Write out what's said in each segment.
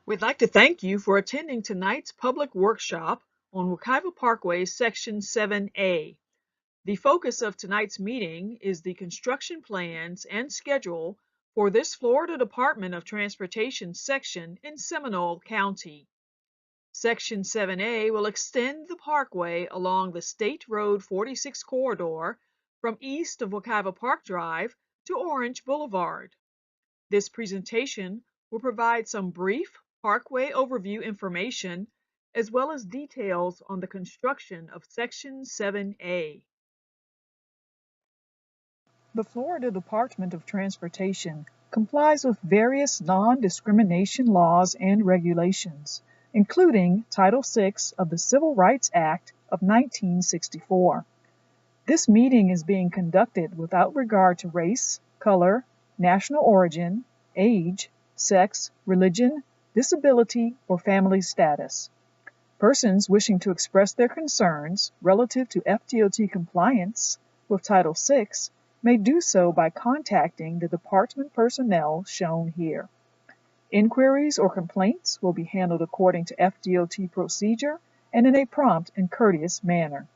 We'd like to thank you for attending tonight's public workshop on Wekiva Parkway Section 7A. The focus of tonight's meeting is the construction plans and schedule for this Florida Department of Transportation section in Seminole County. Section 7A will extend the parkway along the State Road 46 corridor from east of Wekiva Park Drive to Orange Boulevard. This presentation will provide some brief Parkway overview information as well as details on the construction of Section 7A. The Florida Department of Transportation complies with various non-discrimination laws and regulations, including Title VI of the Civil Rights Act of 1964. This meeting is being conducted without regard to race, color, national origin, age, sex, religion, disability, or family status. Persons wishing to express their concerns relative to FDOT compliance with Title VI may do so by contacting the department personnel shown here. Inquiries or complaints will be handled according to FDOT procedure and in a prompt and courteous manner.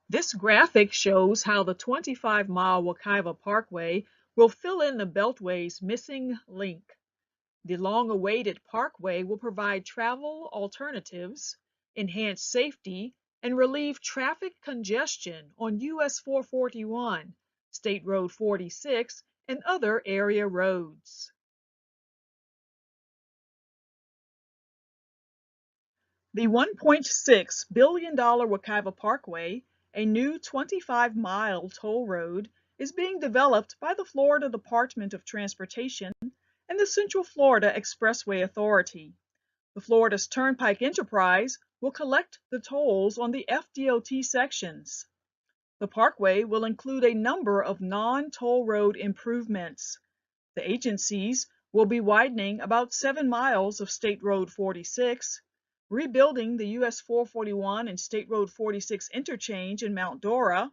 This graphic shows how the 25-mile Wekiva Parkway will fill in the Beltway's missing link. The long-awaited Parkway will provide travel alternatives, enhance safety, and relieve traffic congestion on US 441, State Road 46, and other area roads. The $1.6 billion Wekiva Parkway, a new 25-mile toll road, is being developed by the Florida Department of Transportation and the Central Florida Expressway Authority. The Florida's Turnpike Enterprise will collect the tolls on the FDOT sections. The Parkway will include a number of non-toll road improvements. The agencies will be widening about 7 miles of State Road 46, rebuilding the US 441 and State Road 46 interchange in Mount Dora,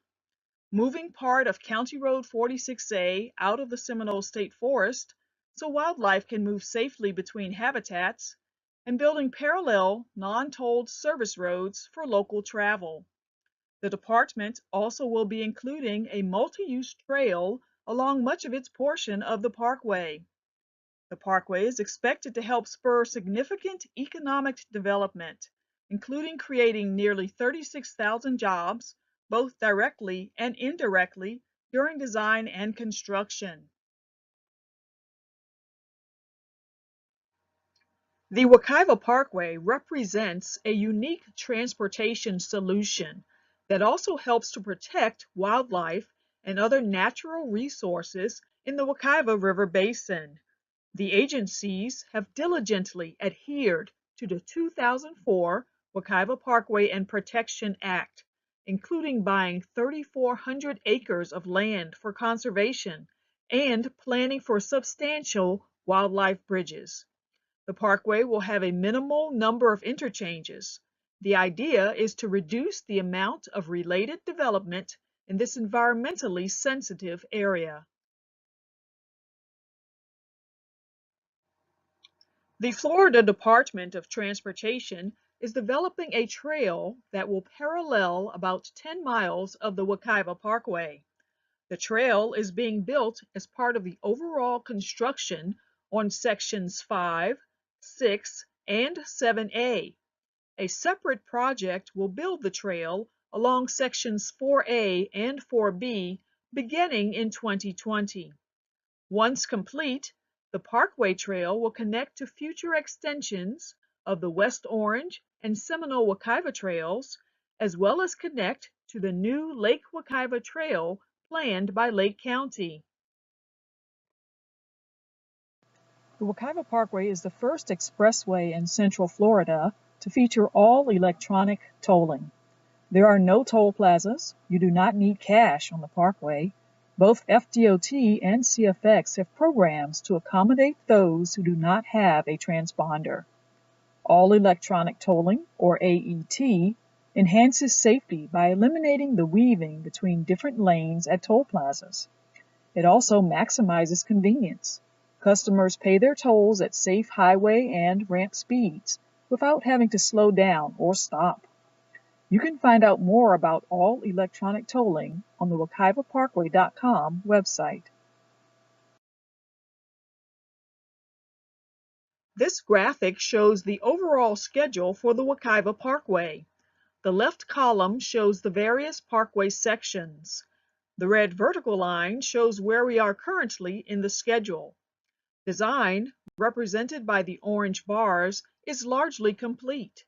moving part of County Road 46A out of the Seminole State Forest so wildlife can move safely between habitats, and building parallel non-tolled service roads for local travel. The department also will be including a multi-use trail along much of its portion of the parkway. The parkway is expected to help spur significant economic development, including creating nearly 36,000 jobs, both directly and indirectly, during design and construction. The Wekiva Parkway represents a unique transportation solution that also helps to protect wildlife and other natural resources in the Wekiva River Basin. The agencies have diligently adhered to the 2004 Wekiva Parkway and Protection Act, including buying 3,400 acres of land for conservation and planning for substantial wildlife bridges. The parkway will have a minimal number of interchanges. The idea is to reduce the amount of related development in this environmentally sensitive area. The Florida Department of Transportation is developing a trail that will parallel about 10 miles of the Wekiva Parkway. The trail is being built as part of the overall construction on sections 5, 6, and 7A. A separate project will build the trail along sections 4A and 4B beginning in 2020. Once complete, the Parkway Trail will connect to future extensions of the West Orange and Seminole Wekiva trails, as well as connect to the new Lake Wekiva Trail planned by Lake County. The Wekiva Parkway is the first expressway in Central Florida to feature all electronic tolling. There are no toll plazas. You do not need cash on the Parkway. Both FDOT and CFX have programs to accommodate those who do not have a transponder. All electronic tolling, or AET, enhances safety by eliminating the weaving between different lanes at toll plazas. It also maximizes convenience. Customers pay their tolls at safe highway and ramp speeds without having to slow down or stop. You can find out more about all electronic tolling on the WekivaParkway.com website. This graphic shows the overall schedule for the Wekiva Parkway. The left column shows the various parkway sections. The red vertical line shows where we are currently in the schedule. Design, represented by the orange bars, is largely complete.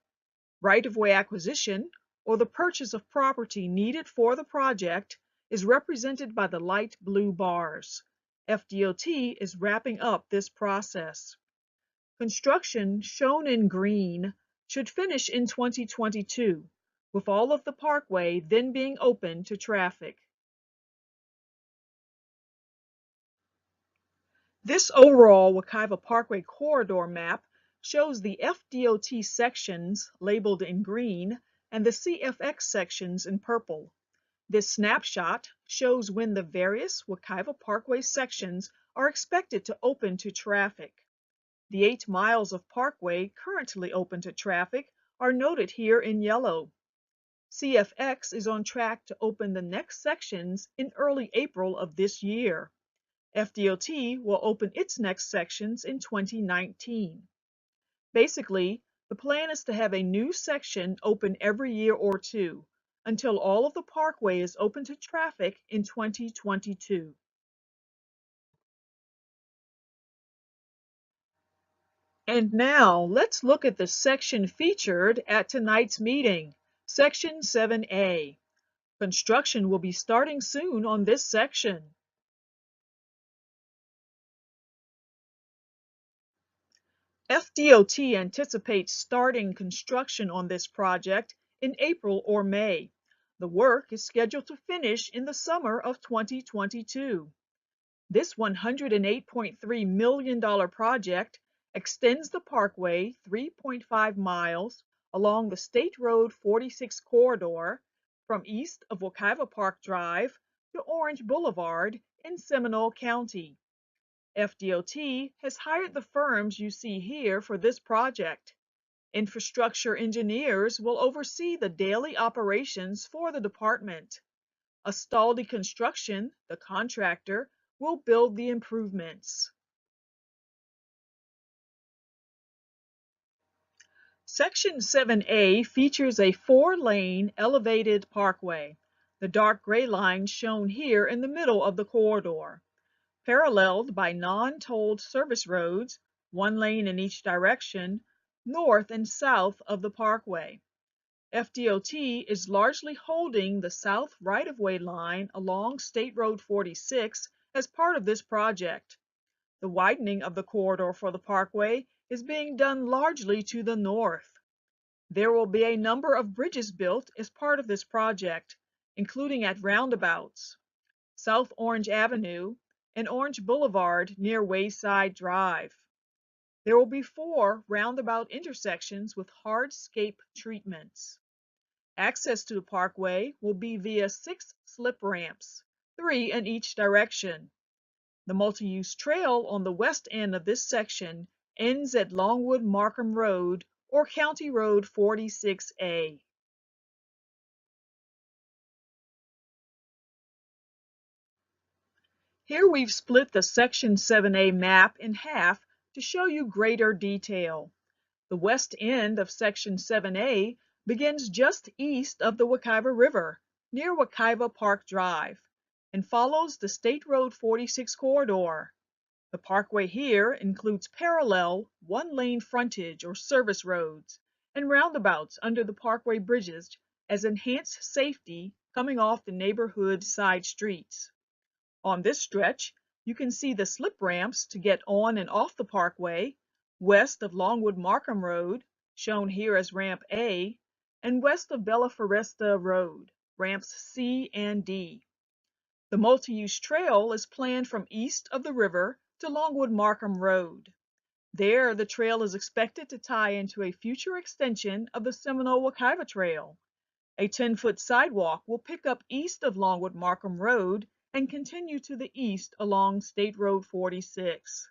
Right-of-way acquisition, or the purchase of property needed for the project, is represented by the light blue bars. FDOT is wrapping up this process. Construction, shown in green, should finish in 2022, with all of the parkway then being open to traffic. This overall Wekiva Parkway corridor map shows the FDOT sections labeled in green and the CFX sections in purple. This snapshot shows when the various Wekiva Parkway sections are expected to open to traffic. The 8 miles of parkway currently open to traffic are noted here in yellow. CFX is on track to open the next sections in early April of this year. FDOT will open its next sections in 2019. Basically, the plan is to have a new section open every year or two until all of the parkway is open to traffic in 2022. And now let's look at the section featured at tonight's meeting, Section 7A. Construction will be starting soon on this section. FDOT anticipates starting construction on this project in April or May. The work is scheduled to finish in the summer of 2022. This $108.3 million project extends the parkway 3.5 miles along the State Road 46 corridor from east of Wekiva Park Drive to Orange Boulevard in Seminole County. FDOT has hired the firms you see here for this project. Infrastructure engineers will oversee the daily operations for the department. Astaldi Construction, the contractor, will build the improvements. Section 7A features a 4-lane elevated parkway, the dark gray line shown here in the middle of the corridor, paralleled by non-tolled service roads, 1 lane in each direction, north and south of the parkway. FDOT is largely holding the south right-of-way line along State Road 46 as part of this project. The widening of the corridor for the parkway is being done largely to the north. There will be a number of bridges built as part of this project, including at roundabouts, South Orange Avenue and Orange Boulevard near Wayside Drive. There will be 4 roundabout intersections with hardscape treatments. Access to the parkway will be via 6 slip ramps, 3 in each direction. The multi-use trail on the west end of this section ends at Longwood Markham Road or County Road 46A. Here we've split the Section 7A map in half to show you greater detail. The west end of Section 7A begins just east of the Wekiva River, near Wekiva Park Drive, and follows the State Road 46 corridor. The parkway here includes parallel 1-lane frontage or service roads and roundabouts under the parkway bridges as enhanced safety coming off the neighborhood side streets. On this stretch, you can see the slip ramps to get on and off the parkway, west of Longwood Markham Road, shown here as Ramp A, and west of Bella Foresta Road, Ramps C and D. The multi-use trail is planned from east of the river to Longwood Markham Road. There, the trail is expected to tie into a future extension of the Seminole Wekiva Trail. A 10-foot sidewalk will pick up east of Longwood Markham Road and continue to the east along State Road 46.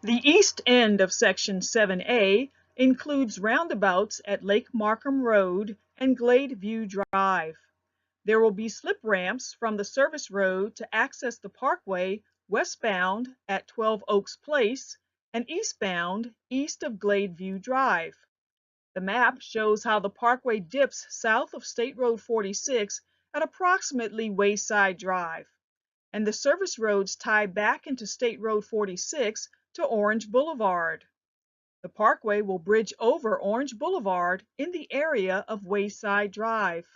The east end of Section 7A includes roundabouts at Lake Markham Road and Glade View Drive. There will be slip ramps from the service road to access the Parkway westbound at 12 Oaks Place and eastbound east of Glade View Drive. The map shows how the Parkway dips south of State Road 46 at approximately Wayside Drive, and the service roads tie back into State Road 46 to Orange Boulevard. The Parkway will bridge over Orange Boulevard in the area of Wayside Drive.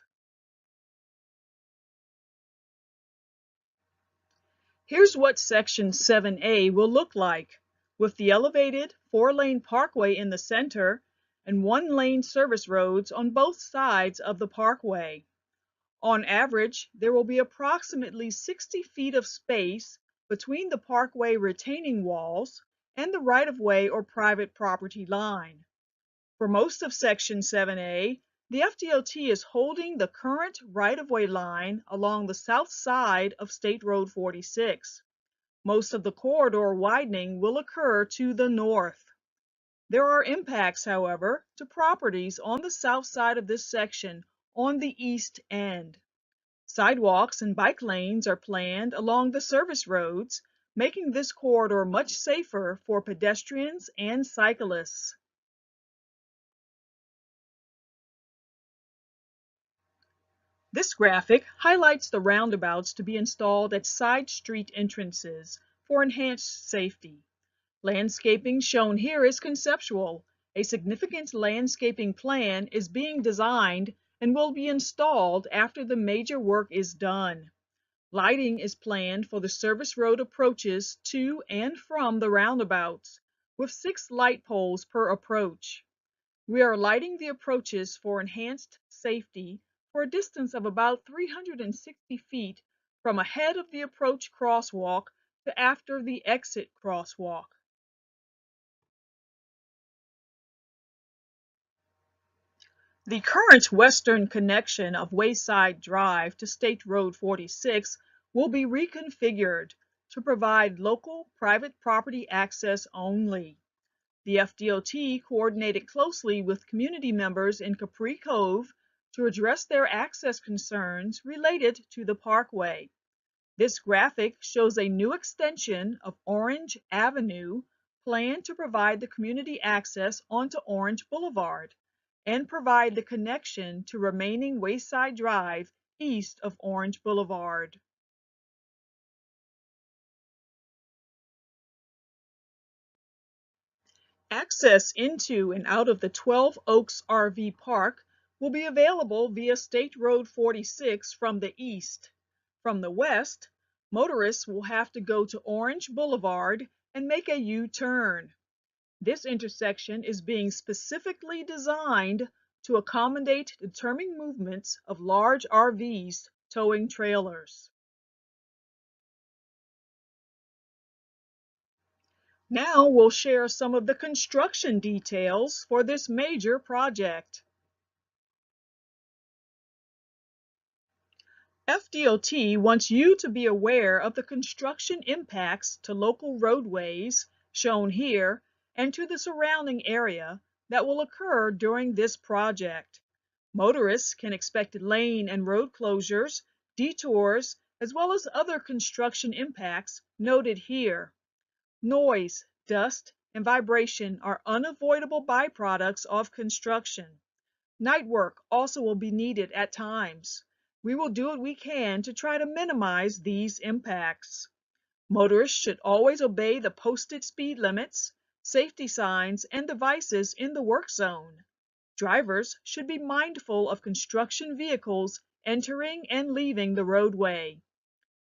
Here's what Section 7A will look like, with the elevated 4-lane Parkway in the center and 1-lane service roads on both sides of the Parkway. On average, there will be approximately 60 feet of space between the Parkway retaining walls and the right-of-way or private property line. For most of Section 7A, the FDOT is holding the current right-of-way line along the south side of State Road 46. Most of the corridor widening will occur to the north. There are impacts, however, to properties on the south side of this section on the east end. Sidewalks and bike lanes are planned along the service roads, making this corridor much safer for pedestrians and cyclists. This graphic highlights the roundabouts to be installed at side street entrances for enhanced safety. Landscaping shown here is conceptual. A significant landscaping plan is being designed and will be installed after the major work is done. Lighting is planned for the service road approaches to and from the roundabouts, with 6 light poles per approach. We are lighting the approaches for enhanced safety for a distance of about 360 feet from ahead of the approach crosswalk to after the exit crosswalk. The current western connection of Wayside Drive to State Road 46 will be reconfigured to provide local private property access only. The FDOT coordinated closely with community members in Capri Cove to address their access concerns related to the Parkway. This graphic shows a new extension of Orange Avenue planned to provide the community access onto Orange Boulevard and provide the connection to remaining Wayside Drive east of Orange Boulevard. Access into and out of the 12 Oaks RV Park will be available via State Road 46 from the east. From the west, motorists will have to go to Orange Boulevard and make a U-turn. This intersection is being specifically designed to accommodate the turning movements of large RVs towing trailers. Now we'll share some of the construction details for this major project. FDOT wants you to be aware of the construction impacts to local roadways, shown here, and to the surrounding area that will occur during this project. Motorists can expect lane and road closures, detours, as well as other construction impacts noted here. Noise, dust, and vibration are unavoidable byproducts of construction. Night work also will be needed at times. We will do what we can to try to minimize these impacts. Motorists should always obey the posted speed limits, safety signs, and devices in the work zone. Drivers should be mindful of construction vehicles entering and leaving the roadway.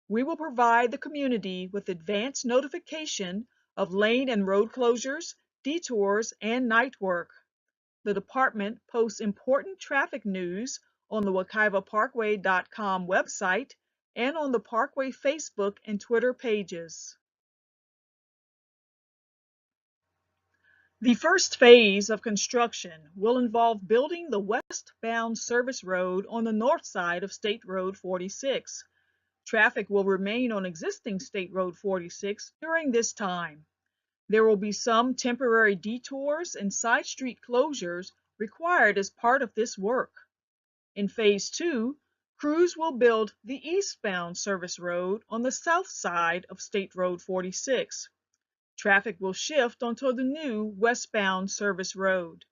We will provide the community with advance notification of lane and road closures, detours, and night work. The department posts important traffic news on the WekivaParkway.com website and on the Parkway Facebook and Twitter pages. The first phase of construction will involve building the westbound service road on the north side of State Road 46. Traffic will remain on existing State Road 46 during this time. There will be some temporary detours and side street closures required as part of this work. In Phase 2, crews will build the eastbound service road on the south side of State Road 46. Traffic will shift onto the new westbound service road.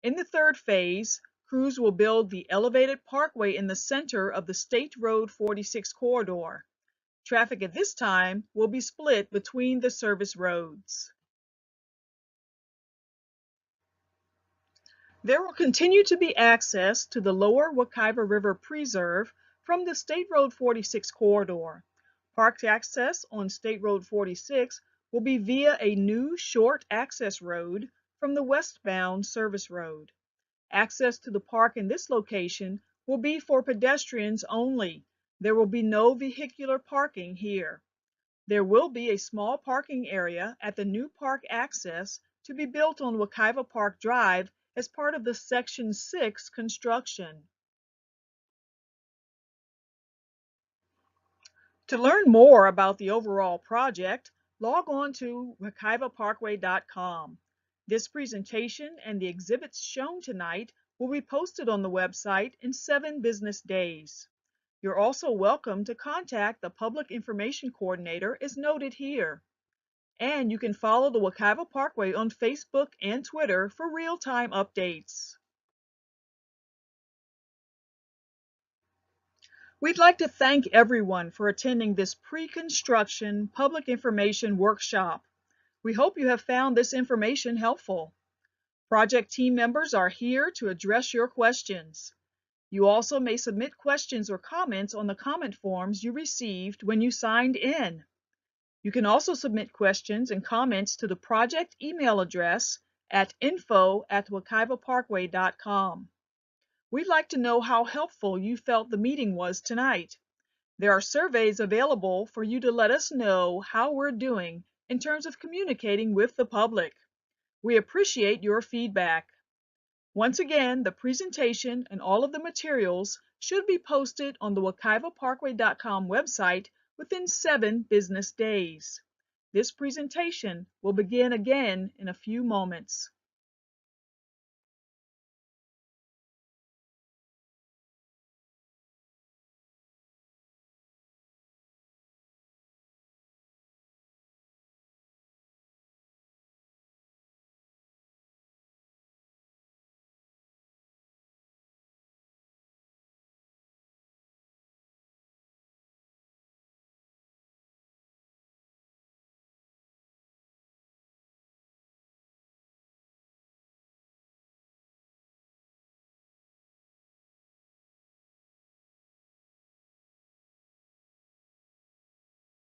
In the third phase, crews will build the elevated parkway in the center of the State Road 46 corridor. Traffic at this time will be split between the service roads. There will continue to be access to the lower Wekiva River Preserve from the State Road 46 corridor. Park access on State Road 46 will be via a new short access road from the westbound service road. Access to the park in this location will be for pedestrians only. There will be no vehicular parking here. There will be a small parking area at the new park access to be built on Wekiva Park Drive as part of the Section 6 construction. To learn more about the overall project, log on to wekivaparkway.com. This presentation and the exhibits shown tonight will be posted on the website in 7 business days. You're also welcome to contact the Public Information Coordinator as noted here. And you can follow the Wekiva Parkway on Facebook and Twitter for real-time updates. We'd like to thank everyone for attending this pre-construction public information workshop. We hope you have found this information helpful. Project team members are here to address your questions. You also may submit questions or comments on the comment forms you received when you signed in. You can also submit questions and comments to the project email address at info@wekivaparkway.com. We'd like to know how helpful you felt the meeting was tonight. There are surveys available for you to let us know how we're doing in terms of communicating with the public. We appreciate your feedback. Once again, the presentation and all of the materials should be posted on the wekivaparkway.com website within 7 business days. This presentation will begin again in a few moments.